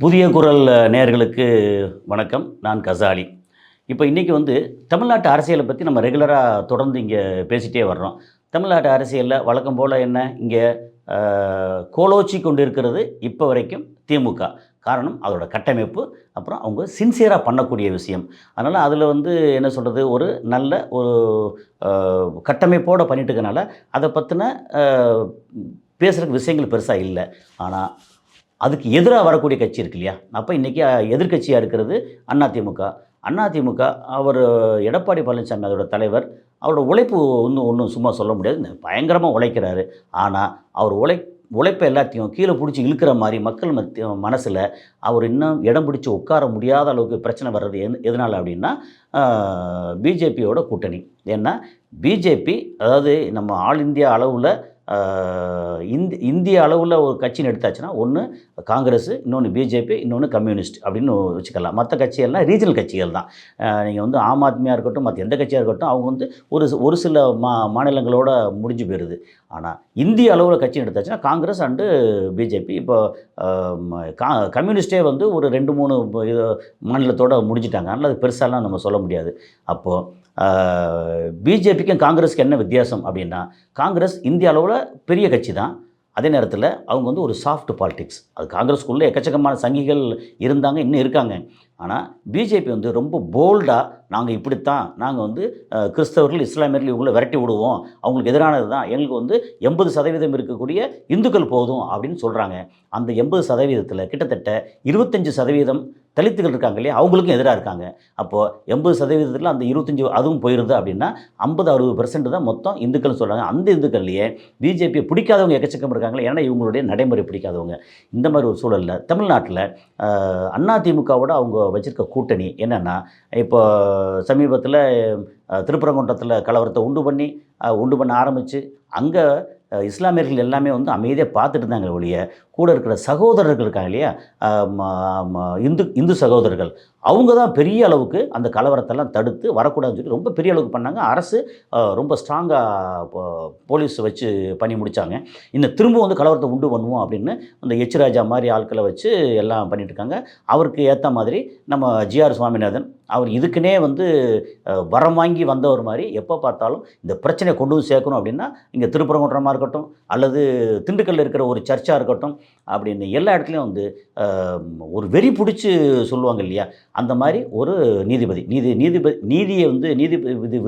புதிய குரல் நேயர்களுக்கு வணக்கம். நான் கசாலி. இப்போ இன்றைக்கி தமிழ்நாட்டு அரசியலை பற்றி நம்ம ரெகுலராக தொடர்ந்து இங்கே பேசிகிட்டே வர்றோம். தமிழ்நாட்டு அரசியலில் வழக்கம் போல் என்ன இங்கே கோலோச்சி கொண்டு இருக்கிறது இப்போ வரைக்கும் திமுக. காரணம் அதோட கட்டமைப்பு, அப்புறம் அவங்க சின்சியராக பண்ணக்கூடிய விஷயம். அதனால் அதில் என்ன சொல்கிறது, ஒரு நல்ல ஒரு கட்டமைப்போடு பண்ணிட்டு இருக்கனால அதை பற்றின பேசுகிறதுக்கு விஷயங்கள் பெருசாக இல்லை. ஆனால் அதுக்கு எதிராக வரக்கூடிய கட்சி இருக்கு இல்லையா? அப்போ இன்றைக்கி எதிர்க்கட்சியாக இருக்கிறது அதிமுக. அதிமுக அவர் எடப்பாடி பழனிசாமி அதோட தலைவர். அவரோட உழைப்பு ஒன்றும் சும்மா சொல்ல முடியாது. பயங்கரமாக உழைக்கிறாரு. ஆனால் அவர் உழைப்பை எல்லாத்தையும் கீழே பிடிச்சி இழுக்கிற மாதிரி மக்கள் மனசில் அவர் இன்னும் இடம் பிடிச்சி உட்கார முடியாத அளவுக்கு பிரச்சனை வர்றது எதனால் அப்படின்னா பிஜேபியோட கூட்டணி. ஏன்னா பிஜேபி, அதாவது நம்ம ஆல் இந்தியா அளவில் இந்திய அளவில் ஒரு கட்சின்னு எடுத்தாச்சுன்னா ஒன்று காங்கிரஸ், இன்னொன்று பிஜேபி, இன்னொன்று கம்யூனிஸ்ட் அப்படின்னு வச்சுக்கலாம். மற்ற கட்சிகள்லாம் ரீஜனல் கட்சிகள் தான். நீங்கள் ஆம் ஆத்மியாக இருக்கட்டும், மற்ற எந்த கட்சியாக இருக்கட்டும், அவங்க ஒரு சில மாநிலங்களோட முடிஞ்சு போயிடுது. ஆனால் இந்திய அளவில் கட்சின்னு எடுத்தாச்சுன்னா காங்கிரஸ் அண்டு பிஜேபி. இப்போ கம்யூனிஸ்டே ஒரு 2-3 மாநிலத்தோடு முடிஞ்சிட்டாங்க. அதனால் அது பெருசாலாம் நம்ம சொல்ல முடியாது. அப்போது பிஜேபிக்கும் காங்கிரஸுக்கு என்ன வித்தியாசம் அப்படின்னா, காங்கிரஸ் இந்திய அளவில் பெரிய கட்சி தான். அதே நேரத்தில் அவங்க ஒரு சாஃப்ட் பாலிடிக்ஸ். அது காங்கிரஸுக்குள்ளே எக்கச்சக்கமான சங்கிகள் இருந்தாங்க, இன்னும் இருக்காங்க. ஆனால் பிஜேபி ரொம்ப போல்டாக நாங்கள் இப்படித்தான், நாங்கள் கிறிஸ்தவர்கள், இஸ்லாமியர்கள் இவங்களை விரட்டி விடுவோம், அவங்களுக்கு எதிரானது தான், எங்களுக்கு 80% இருக்கக்கூடிய இந்துக்கள் போதும் அப்படின்னு சொல்கிறாங்க. அந்த 80%த்தில் கிட்டத்தட்ட 25% தலித்துகள் இருக்காங்க இல்லையா, அவங்களுக்கும் எதிராக இருக்காங்க. அப்போது 80%த்தில் அந்த 25 அதுவும் போயிடுது அப்படின்னா 50-60% தான் மொத்தம் இந்துக்கள்னு சொல்கிறாங்க. அந்த இந்துக்கள்லேயே பிஜேபியை பிடிக்காதவங்க எக்கச்சக்கம் இருக்காங்களே, ஏன்னா இவங்களுடைய நடைமுறை பிடிக்காதவங்க. இந்த மாதிரி ஒரு சூழலில் தமிழ்நாட்டில் அதிமுகவோட அவங்க வச்சுருக்க கூட்டணி என்னென்னா, இப்போ சமீபத்தில் திருப்பரங்குன்றத்தில் கலவரத்தை உண்டு பண்ண ஆரம்பித்து அங்கே இஸ்லாமியர்கள் எல்லாமே அமைதியாக பார்த்துட்டு இருந்தாங்க ஒழிய, கூட இருக்கிற சகோதரர்கள் இருக்காங்க இல்லையா, இந்து சகோதரர்கள், அவங்க தான் பெரிய அளவுக்கு அந்த கலவரத்தெல்லாம் தடுத்து வரக்கூடாதுன்னு சொல்லி ரொம்ப பெரிய அளவுக்கு பண்ணாங்க. அரசு ரொம்ப ஸ்ட்ராங்காக போலீஸ் வச்சு பண்ணி முடித்தாங்க. இன்னும் திரும்ப கலவரத்தை உண்டு பண்ணுவோம் அப்படின்னு அந்த எச் ராஜா மாதிரி ஆட்களை வச்சு எல்லாம் பண்ணிட்டுருக்காங்க. அவருக்கு ஏற்ற மாதிரி நம்ம ஜிஆர் சுவாமிநாதன், அவர் இதுக்குன்னே வரம் வாங்கி வந்தவர் மாதிரி எப்போ பார்த்தாலும் இந்த பிரச்சனையை கொண்டு சேர்க்கணும் அப்படின்னா, இங்கே திருப்பரங்குன்றமாக இருக்கட்டும் அல்லது திண்டுக்கல்லில் இருக்கிற ஒரு சர்ச்சாக இருக்கட்டும் அப்படின்னு எல்லா இடத்துலையும் ஒரு வெறி பிடிச்சி சொல்லுவாங்க இல்லையா, அந்த மாதிரி ஒரு நீதியை நீதிபதி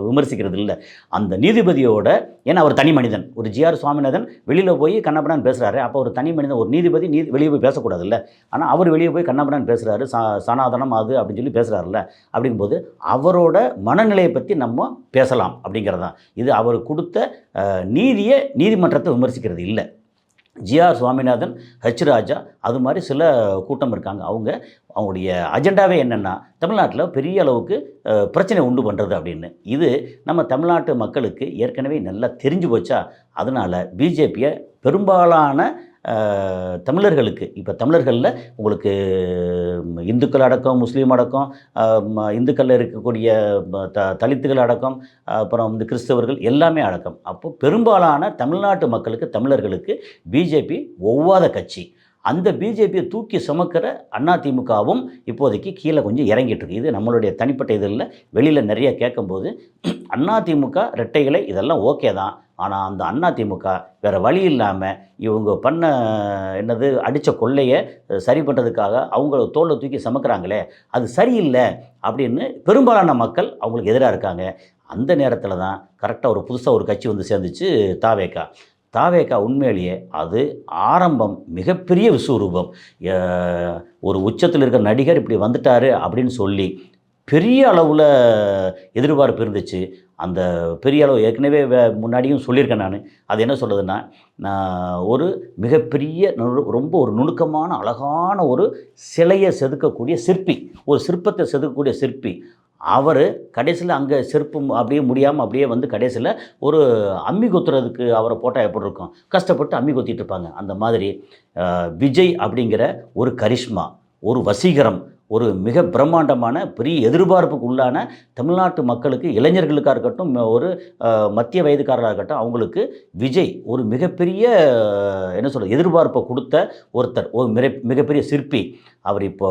விமர்சிக்கிறது இல்லை. அந்த நீதிபதியோட, ஏன்னா அவர் தனி மனிதன், ஒரு ஜிஆர் சுவாமிநாதன் வெளியில் போய் கண்ணப்படான்னு பேசுகிறாரு. அப்போ ஒரு தனி மனிதன், ஒரு நீதிபதி வெளியே போய் பேசக்கூடாது இல்லை. ஆனால் அவர் வெளியே போய் கண்ணப்படான்னு பேசுகிறாரு, சனாதனம் அது அப்படின்னு சொல்லி பேசுகிறாருல்ல. அப்படிங்கும்போது அவரோட மனநிலையை பற்றி நம்ம பேசலாம் அப்படிங்கிறது தான் இது. அவர் கொடுத்த நீதிமன்றத்தை விமர்சிக்கிறது இல்லை. ஜிஆர் சுவாமிநாதன், ஹெச் ராஜா, அது மாதிரி சில கூட்டம் இருக்காங்க. அவங்களுடைய அஜெண்டாவே என்னென்னா, தமிழ்நாட்டில் பெரிய அளவுக்கு பிரச்சனை உண்டு பண்ணுறது அப்படின்னு. இது நம்ம தமிழ்நாட்டு மக்களுக்கு ஏற்கனவே நல்லா தெரிஞ்சு போச்சா. அதனால் பிஜேபியை பெரும்பாலான தமிழர்களுக்கு, இப்போ தமிழர்களில் உங்களுக்கு இந்துக்கள் அடக்கம், முஸ்லீம் அடக்கம், இந்துக்களில் இருக்கக்கூடிய தலித்துகள் அடக்கம், அப்புறம் கிறிஸ்தவர்கள் எல்லாமே அடக்கம். அப்போது பெரும்பாலான தமிழ்நாட்டு மக்களுக்கு, தமிழர்களுக்கு பிஜேபி ஒவ்வாத கட்சி. அந்த பிஜேபியை தூக்கி சுமக்கிற அதிமுகவும் இப்போதைக்கு கீழே கொஞ்சம் இறங்கிட்டு இருக்கு. இது நம்மளுடைய தனிப்பட்ட இதில் வெளியில் நிறைய கேட்கும்போது அதிமுக ரெட்டைகளை இதெல்லாம் ஓகே தான். ஆனால் அந்த அதிமுக வேறு வழி இல்லாமல் இவங்க பண்ண அடித்த கொள்ளையை சரி பண்ணுறதுக்காக அவங்கள தோளை தூக்கி சுமக்கிறாங்களே, அது சரியில்லை அப்படின்னு பெரும்பாலான மக்கள் அவங்களுக்கு எதிராக இருக்காங்க. அந்த நேரத்தில் தான் கரெக்டாக ஒரு புதுசாக ஒரு கட்சி சேர்ந்துச்சு, தாவேகா. உண்மையிலேயே அது ஆரம்பம் மிகப்பெரிய விஸ்வரூபம். ஒரு உச்சத்தில் இருக்கிற நடிகர் இப்படி வந்துட்டார் அப்படின்னு சொல்லி பெரிய அளவில் எதிர்பார்ப்பு இருந்துச்சு. அந்த பெரிய அளவு ஏற்கனவே முன்னாடியும் சொல்லியிருக்கேன் நான். அது என்ன சொல்லுதுன்னா, ஒரு மிகப்பெரிய ரொம்ப ஒரு நுணுக்கமான அழகான ஒரு சிலையை செதுக்கக்கூடிய சிற்பி, ஒரு சிற்பத்தை செதுக்கக்கூடிய சிற்பி. அவர் கடைசியில் அங்கே சிற்பம் அப்படியே முடியாமல் அப்படியே கடைசியில் ஒரு அம்மி கொத்துறதுக்கு அவரை போட்டால் எப்படி இருக்கும், கஷ்டப்பட்டு அம்மி கொத்திட்டு இருப்பாங்க. அந்த மாதிரி விஜய் அப்படிங்கிற ஒரு கரிஷ்மா, ஒரு வசீகரம், ஒரு மிக பிரம்மாண்டமான பெரிய எதிர்பார்ப்புக்கு உள்ளான தமிழ்நாட்டு மக்களுக்கு, இளைஞர்களுக்காக இருக்கட்டும், ஒரு மத்திய வயதுக்காரராக இருக்கட்டும், அவங்களுக்கு விஜய் ஒரு மிகப்பெரிய என்ன சொல்றது, எதிர்பார்ப்பை குடுத்த ஒருத்தர். ஒரு மிகப்பெரிய சிற்பி. அவர் இப்போ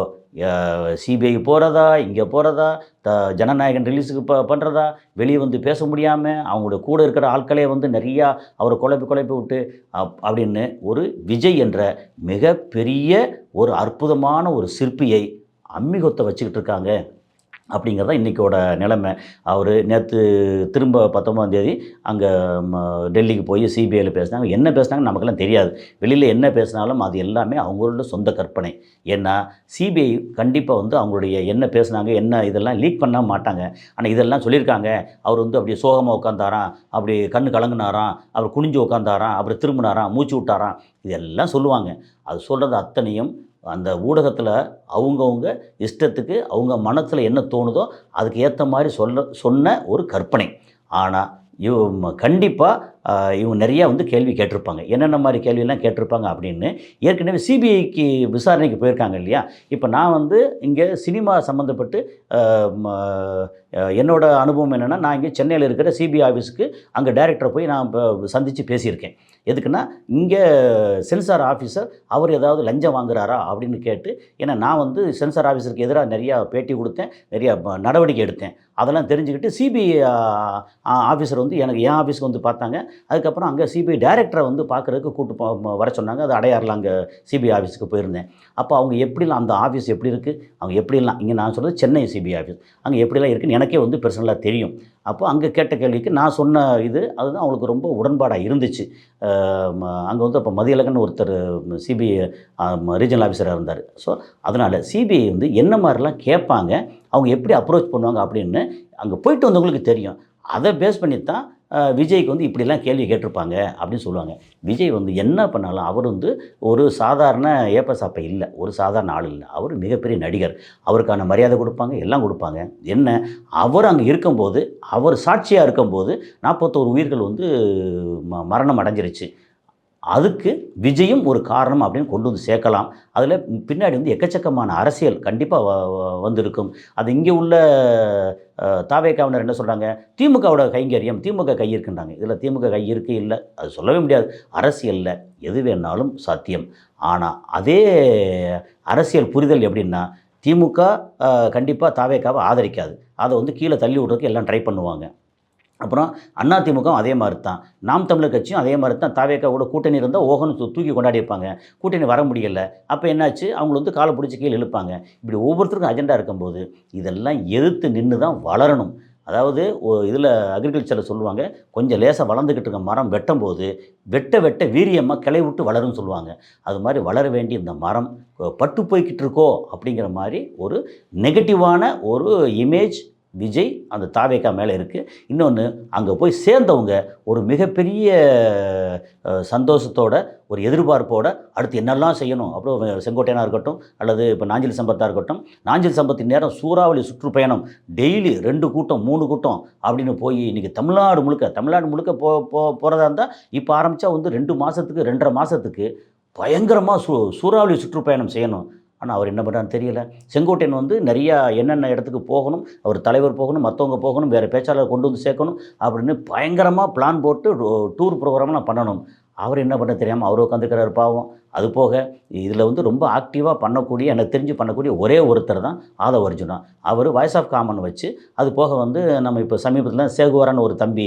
சிபிஐ போறதா, இங்க போறதா, த ஜனநாயகன் ரிலீஸுக்கு பண்றதா, வெளிய வந்து பேச முடியாம, அவங்களோட கூட இருக்கிற ஆட்களே வந்து நெறையா அவர குழப்பி குழப்பி விட்டு, அப்படின்னு ஒரு விஜய் என்ற மிகப்பெரிய ஒரு அற்புதமான ஒரு சிற்பியை அம்மிகொத்த வச்சுக்கிட்டு இருக்காங்க. அப்படிங்கிறது தான் இன்றைக்கோட நிலைமை. அவர் நேற்று திரும்ப 19ஆம் தேதி அங்கே டெல்லிக்கு போய் சிபிஐயில் பேசினாங்க. என்ன பேசினாங்கன்னு நமக்கெல்லாம் தெரியாது. வெளியில் என்ன பேசினாலும் அது எல்லாமே அவங்களோட சொந்த கற்பனை. ஏன்னா சிபிஐ கண்டிப்பாக வந்து அவங்களுடைய என்ன பேசினாங்க, என்ன இதெல்லாம் லீக் பண்ண மாட்டாங்க. ஆனால் இதெல்லாம் சொல்லியிருக்காங்க. அவர் வந்து அப்படியே சோகமாக உட்காந்தாராம், அப்படி கண்ணு கலங்குனாராம், அவர் குனிஞ்சு உட்காந்தாராம், அப்புறம் திரும்பினாராம், மூச்சு விட்டாராம், இதெல்லாம் சொல்லுவாங்க. அது சொல்கிறது அத்தனையும் அந்த ஊடகத்தில் அவங்கவுங்க இஷ்டத்துக்கு அவங்க மனசில் என்ன தோணுதோ அதுக்கு ஏற்ற மாதிரி சொன்ன ஒரு கற்பனை. ஆனால் கண்டிப்பாக இவங்க நிறையா வந்து கேள்வி கேட்டிருப்பாங்க. என்னென்ன மாதிரி கேள்வியெல்லாம் கேட்டிருப்பாங்க அப்படின்னு ஏற்கனவே சிபிஐக்கு விசாரணைக்கு போயிருக்காங்க இல்லையா? இப்போ நான் வந்து இங்கே சினிமா சம்மந்தப்பட்டு என்னோடய அனுபவம் என்னென்னா, நான் இங்கே சென்னையில் இருக்கிற சிபிஐ ஆஃபீஸுக்கு அங்கே டைரக்டரை போய் நான் சந்தித்து பேசியிருக்கேன். எதுக்குன்னா, இங்கே சென்சார் ஆஃபீஸர் அவர் ஏதாவது லஞ்சம் வாங்குறாரா அப்படின்னு கேட்டு, ஏன்னா நான் வந்து சென்சார் ஆஃபீஸருக்கு எதிராக நிறையா பேட்டி கொடுத்தேன், நிறையா நடவடிக்கை எடுத்தேன். அதெல்லாம் தெரிஞ்சுக்கிட்டு சிபிஐ ஆஃபீஸர் வந்து எனக்கு என் ஆஃபீஸுக்கு வந்து பார்த்தாங்க. அதுக்கப்புறம் அங்கே சிபிஐ டைரக்டரை வந்து பார்க்குறதுக்கு வர சொன்னாங்க. அது அடையாறில் அங்கே சிபிஐ ஆஃபீஸுக்கு போயிருந்தேன். அப்போ அவங்க எப்படிலாம் அந்த ஆஃபீஸ் எப்படி இருக்குது, அவங்க எப்படிலாம், இங்கே நான் சொல்கிறது சென்னை சிபிஐ ஆஃபீஸ், அங்கே எப்படிலாம் இருக்குதுன்னு எனக்கே வந்து பர்சனலாக தெரியும். அப்போ அங்கே கேட்ட கேள்விக்கு நான் சொன்ன அதுதான் அவங்களுக்கு ரொம்ப உடன்பாடாக இருந்துச்சு. அங்கே வந்து அப்போ மதியழகன் ஒருத்தர் சிபிஐ ரீஜனல் ஆஃபீஸராக இருந்தார். ஸோ அதனால் சிபிஐ வந்து என்ன மாதிரிலாம் கேட்பாங்க, அவங்க எப்படி அப்ரோச் பண்ணுவாங்க அப்படின்னு அங்கே போயிட்டு வந்தவங்களுக்கு தெரியும். அதை பேஸ் பண்ணி தான் விஜய்க்கு வந்து இப்படிலாம் கேள்வி கேட்டிருப்பாங்க அப்படின்னு சொல்லுவாங்க. விஜய் வந்து என்ன பண்ணாலும் அவர் வந்து ஒரு சாதாரண ஏப்பசாப்பை இல்லை, ஒரு சாதாரண ஆள் இல்லை. அவர் மிகப்பெரிய நடிகர். அவருக்கான மரியாதை கொடுப்பாங்க, எல்லாம் கொடுப்பாங்க. என்ன, அவர் அங்கே இருக்கும்போது, அவர் சாட்சியாக இருக்கும்போது 41 உயிர்கள் வந்து மரணம் அடைஞ்சிருச்சு. அதுக்கு விஜயும் ஒரு காரணம் அப்படின்னு கொண்டு வந்து சேர்க்கலாம். அதில் பின்னாடி வந்து எக்கச்சக்கமான அரசியல் கண்டிப்பாக வந்திருக்கும். அது இங்கே உள்ள தாவேகாவினர் என்ன சொல்கிறாங்க, திமுகவோட கைங்கரியம், திமுக கை இருக்குன்றாங்க. இதில் திமுக கை இருக்கு இல்லை அது சொல்லவே முடியாது. அரசியலில் எது வேணாலும் சாத்தியம். ஆனால் அதே அரசியல் புரிதல் எப்படின்னா, திமுக கண்டிப்பாக தாவேகாவை ஆதரிக்காது. அதை வந்து கீழே தள்ளி விட்றதுக்கு எல்லாம் ட்ரை பண்ணுவாங்க. அப்புறம் அதிமுகவும் அதே மாதிரி தான். நாம் தமிழர் கட்சியும் அதே மாதிரி தான். தாவேகாவோட கூட்டணி இருந்தால் ஓகன்னு தூக்கி கொண்டாடியிருப்பாங்க. கூட்டணி வர முடியலை. அப்போ என்னாச்சு, அவங்கள வந்து காலை பிடிச்சி கீழே இழுப்பாங்க. இப்படி ஒவ்வொருத்தருக்கும் அஜெண்டா இருக்கும்போது இதெல்லாம் எதிர்த்து நின்று தான் வளரணும். அதாவது இதில் அக்ரிகல்ச்சரில் சொல்லுவாங்க, கொஞ்சம் லேசாக வளர்ந்துக்கிட்டு இருக்க மரம் வெட்டும்போது வெட்ட வெட்ட வீரியமாக கிளை விட்டு வளரும்னு சொல்லுவாங்க. அது மாதிரி வளர வேண்டிய இந்த மரம் பட்டு போய்கிட்டு இருக்கோ அப்படிங்கிற மாதிரி ஒரு நெகட்டிவான ஒரு இமேஜ் விஜய் அந்த தாவேகா மேலே இருக்குது. இன்னொன்று, அங்கே போய் சேர்ந்தவங்க ஒரு மிகப்பெரிய சந்தோஷத்தோட, ஒரு எதிர்பார்ப்போட அடுத்து என்னெல்லாம் செய்யணும். அப்புறம் செங்கோட்டையனாக இருக்கட்டும், அல்லது இப்போ நாஞ்சில் சம்பத்தாக இருக்கட்டும், நாஞ்சில் சம்பத்தின் நேரம் சூறாவளி சுற்றுப்பயணம் டெய்லி 2 கூட்டம் 3 கூட்டம் அப்படின்னு போய் இன்றைக்கி தமிழ்நாடு முழுக்க போகிறதா இருந்தால் இப்போ ஆரம்பித்தா வந்து 2 மாதத்துக்கு 2.5 மாதத்துக்கு பயங்கரமாக சூறாவளி சுற்றுப்பயணம் செய்யணும். ஆனால் அவர் என்ன பண்ணுறான்னு தெரியல. செங்கோட்டையன் வந்து நிறையா என்னென்ன இடத்துக்கு போகணும், அவர் தலைவர் போகணும், மற்றவங்க போகணும், வேறு பேச்சாளர் கொண்டு வந்து சேர்க்கணும் அப்படின்னு பயங்கரமாக பிளான் போட்டு டூர் ப்ரோக்ராம்லாம் பண்ணணும். அவர் என்ன பண்ண தெரியாமல் அவர் உட்காந்துக்கிறார் பாவம். அது போக இதில் வந்து ரொம்ப ஆக்டிவாக பண்ணக்கூடிய, எனக்கு தெரிஞ்சு பண்ணக்கூடிய ஒரே ஒருத்தர் தான் ஆதவ அர்ஜுனா. அவர் வாய்ஸ் ஆஃப் காமன் வச்சு, அது போக வந்து நம்ம இப்போ சமீபத்தில் சேகுவாரான்னு ஒரு தம்பி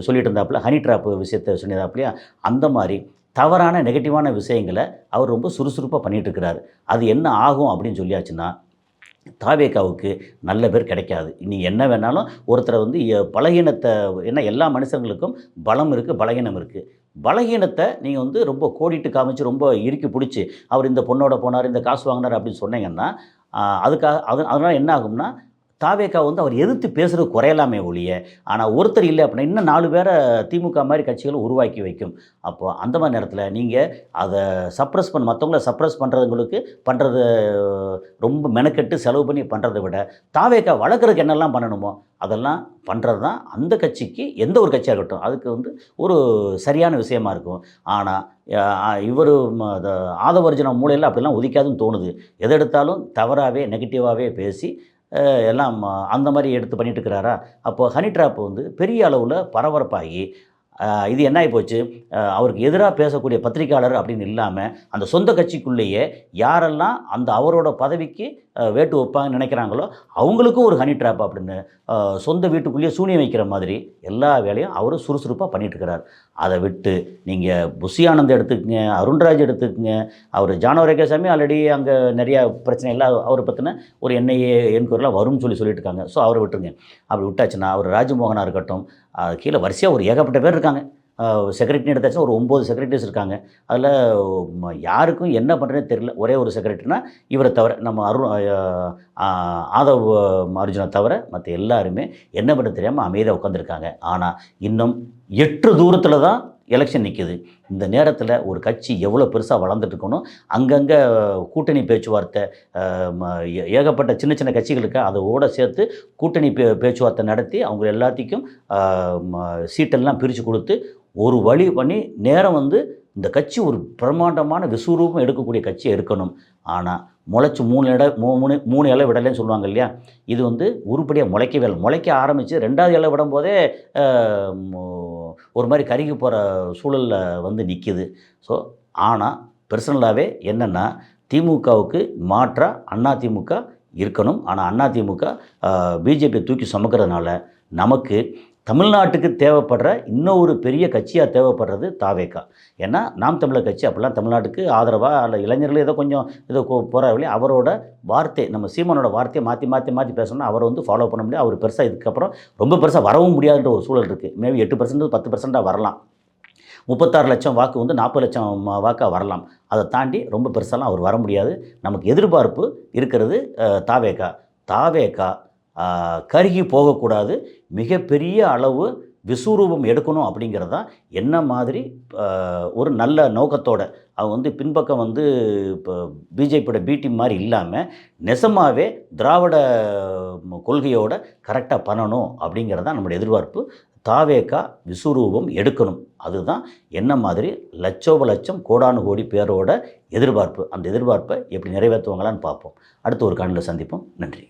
சொல்லிட்டு இருந்தாப்புல, ஹனி ட்ராப் விஷயத்தை சொன்னதாப்புலையா, அந்த மாதிரி தவறான நெகட்டிவான விஷயங்களை அவர் ரொம்ப சுறுசுறுப்பாக பண்ணிகிட்ருக்கிறாரு. அது என்ன ஆகும் அப்படின்னு சொல்லியாச்சுன்னா, தாவேகாவுக்கு நல்ல பேர் கிடைக்காது. நீங்கள் என்ன வேணாலும் ஒருத்தரை வந்து பலகீனத்தை, ஏன்னா எல்லா மனுஷங்களுக்கும் பலம் இருக்குது, பலகீனம் இருக்குது. பலகீனத்தை நீங்கள் வந்து ரொம்ப கோடிட்டு காமிச்சு, ரொம்ப இறுக்கி பிடிச்சி, அவர் இந்த பொண்ணோட போனார், இந்த காசு வாங்கினார் அப்படின்னு சொன்னீங்கன்னா, அதனால் என்ன ஆகும்னா, தாவேகா வந்து அவர் எதிர்த்து பேசுகிறது குறையலாமே ஒழிய, ஆனால் ஒருத்தர் இல்லை அப்படின்னா இன்னும் 4 பேரை திமுக மாதிரி கட்சிகளை உருவாக்கி வைக்கும். அப்போது அந்த மாதிரி நேரத்தில் நீங்கள் அதை மற்றவங்கள சப்ரஸ் பண்ணுறது ரொம்ப மெனக்கெட்டு செலவு பண்ணி பண்ணுறதை விட, தாவேகா வளர்க்குறதுக்கு என்னெல்லாம் பண்ணணுமோ அதெல்லாம் பண்ணுறது தான் அந்த கட்சிக்கு எந்த ஒரு கட்சியாக இருக்கட்டும் அதுக்கு வந்து ஒரு சரியான விஷயமா இருக்கும். ஆனால் இவர் ஆதவர்ஜன மூலையில் அப்படிலாம் உதிக்காதுன்னு தோணுது. எதை எடுத்தாலும் தவறாகவே நெகட்டிவாகவே பேசி எல்லாம் அந்த மாதிரி எடுத்து பண்ணிட்டு இருக்கிறாரா? அப்போது ஹனி ட்ராப் வந்து பெரிய அளவில் பரபரப்பாகி இது என்ன ஆகிப்போச்சு, அவருக்கு எதிராக பேசக்கூடிய பத்திரிக்கையாளர் அப்படின்னு இல்லாமல் அந்த சொந்த கட்சிக்குள்ளேயே யாரெல்லாம் அந்த அவரோட பதவிக்கு வேட்டு வைப்பாங்கன்னு நினைக்கிறாங்களோ அவங்களுக்கும் ஒரு ஹனி ட்ராப் அப்படின்னு சொந்த வீட்டுக்குள்ளேயே சூனியம் வைக்கிற மாதிரி எல்லா வேலையும் அவரும் சுறுசுறுப்பாக பண்ணிட்டுருக்கிறார். அதை விட்டு நீங்கள் புஷி ஆனந்த் எடுத்துக்கங்க, அருண்ராஜ் எடுத்துக்கங்க, அவர் ஜானவரேகசாமி ஆல்ரெடி அங்கே நிறையா பிரச்சனை எல்லாம் அவரை பற்றின ஒரு என்ஐஏ என்கொயரிலாம் வரும்னு சொல்லிட்டு இருக்காங்க. ஸோ அவரை விட்டுருங்க. அப்படி விட்டாச்சுன்னா அவர் ராஜமோகனாக இருக்கட்டும், கீழே வரிசையாக ஒரு ஏகப்பட்ட பேர் இருக்காங்க. செக்ரட்டரின்னு எடுத்தாச்சுன்னா ஒரு 9 செக்ரட்டரிஸ் இருக்காங்க. அதில் யாருக்கும் என்ன பண்ணுறதுன்னு தெரியல. ஒரே ஒரு செக்ரட்டரினா இவரை தவிர நம்ம ஆதவ் அர்ஜுனை தவிர மற்ற எல்லாருமே என்ன பண்ண தெரியாமல் அமைதியாக உட்காந்துருக்காங்க. ஆனால் இன்னும் 8 தூரத்தில் தான் எலெக்ஷன் நிற்கிது. இந்த நேரத்தில் ஒரு கட்சி எவ்வளோ பெருசாக வளர்ந்துட்டு இருக்கணும், அங்கங்கே கூட்டணி பேச்சுவார்த்தை ஏகப்பட்ட சின்ன சின்ன கட்சிகளுக்கு அதோடு சேர்த்து கூட்டணி பேச்சுவார்த்தை நடத்தி அவங்க எல்லாத்துக்கும் சீட்டெல்லாம் பிரித்து கொடுத்து ஒரு வழி பண்ணி நேரம் வந்து இந்த கட்சி ஒரு பிரம்மாண்டமான விஸ்வரூபம் எடுக்கக்கூடிய கட்சியாக இருக்கணும். ஆனால் முளைச்சி 3 இலை விடலைன்னு சொல்லுவாங்க இல்லையா, இது வந்து உருப்படியாக முளைக்க ஆரம்பித்து 2வது இலை விடும்போதே ஒரு மாதிரி கருகி போகிற சூழலில் வந்து நிற்கிது. ஸோ ஆனால் பர்சனலாகவே என்னென்னா திமுகவுக்கு மாற்றாக அதிமுக இருக்கணும். ஆனால் அதிமுக பிஜேபி தூக்கி சுமக்கிறதுனால நமக்கு தமிழ்நாட்டுக்கு தேவைப்படுற இன்னொரு பெரிய கட்சியாக தேவைப்படுறது தாவேகா. ஏன்னா நாம் தமிழர் கட்சி அப்படிலாம் தமிழ்நாட்டுக்கு ஆதரவாக அல்ல இளைஞர்கள் ஏதோ கொஞ்சம் ஏதோ போகிறாங்களே, அவரோட வார்த்தை நம்ம சீமானோட வார்த்தையை மாற்றி பேசணும்னா அவரை வந்து ஃபாலோ பண்ண முடியாது. அவர் பெருசாக இதுக்கப்புறம் ரொம்ப பெருசாக வரவும் முடியாதுன்ற ஒரு சூழல் இருக்குது. மேபி 8% 10% வரலாம். 36 லட்சம் வாக்கு வந்து 40 லட்சம் வாக்காக வரலாம். அதை தாண்டி ரொம்ப பெருசாலாம் அவர் வர முடியாது. நமக்கு எதிர்பார்ப்பு இருக்கிறது தாவேகா கருகி போகக்கூடாது, மிகப்பெரிய அளவு விஸ்வரூபம் எடுக்கணும் அப்படிங்கிறது தான் என்ன மாதிரி ஒரு நல்ல நோக்கத்தோடு அவங்க வந்து பின்பக்கம் வந்து இப்போ பிஜேபியோட பி டீம் மாதிரி இல்லாமல் நெசமாகவே திராவிட கொள்கையோடு கரெக்டாக பண்ணணும் அப்படிங்கிறது தான் நம்மளுடைய எதிர்பார்ப்பு. தாவேகா விஸ்வரூபம் எடுக்கணும், அதுதான் என்ன மாதிரி லட்சம் கோடானு கோடி பேரோட எதிர்பார்ப்பு. அந்த எதிர்பார்ப்பை எப்படி நிறைவேற்றுவாங்களான்னு பார்ப்போம். அடுத்து ஒரு காணொளியில் சந்திப்போம். நன்றி.